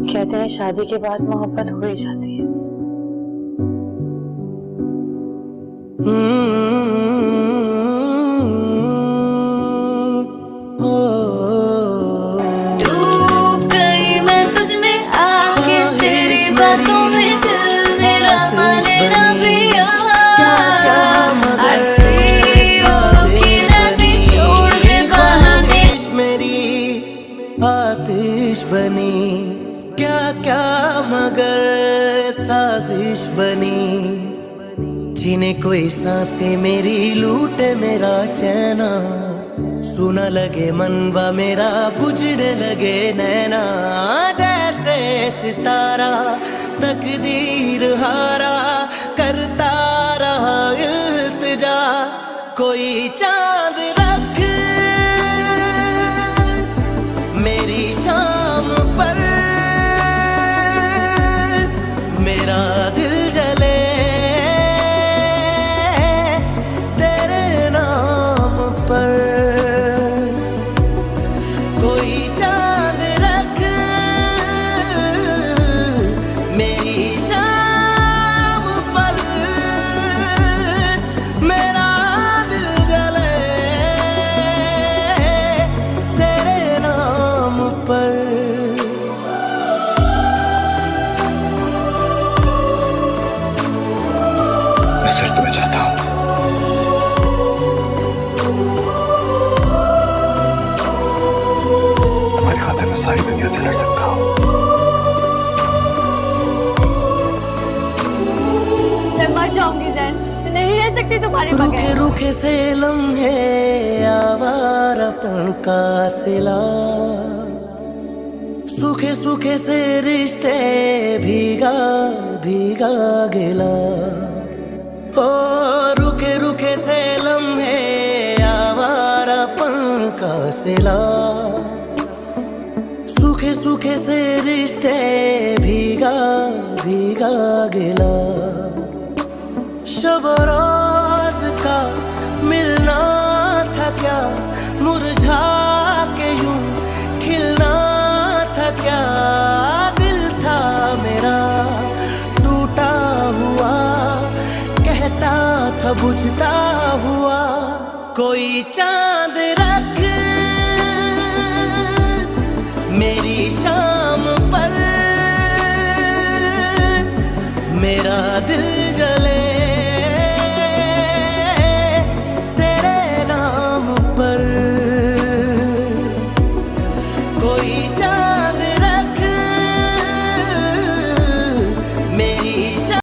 कहते हैं शादी के बाद मोहब्बत हो ही जाती है। डूब गई मैं तुझ में आके, तेरी बातों में दिल मेरा माने ना पिया। I see you की रातें छोड़ दे बहाने। मेरी आतिश बनी, क्या क्या मगर साजिश बनी। जीने कोई सांसें मेरी लूटे मेरा चैना। सुना लगे मनवा मेरा बुझने लगे नैना। जैसे सितारा तकदीर हारा करता रहा इल्तिजा। कोई चांद रख मेरी शाम पर, मेरा दिल जले तेरे नाम पर। कोई चांद रख मेरी शाम पर, मेरा दिल जले तेरे नाम पर। मैं सिर्फ तुम्हें चाहता हूं। तुम्हारी खातिर मैं सारी दुनिया से लड़ सकता हूं। मैं मर जाऊंगी जैन, नहीं रह सकती तुम्हारे रुखे बगैर। रुखे से लम्हे आवारापन का सिला। सूखे सूखे से रिश्ते भीगा भीगा गिला। ओ रुखे रुखे से लम्हे आवारापन का सिला। सूखे सूखे से रिश्ते भीगा भीगा गिला। शब रोज का मिलना था क्या, मुरझा के यूं खिलना था क्या। दिल था मेरा टूटा हुआ, कहता था बुझता हुआ। कोई चांद रख मेरी शाम पर, मेरा दिल जले तेरे नाम पर। कोई चांद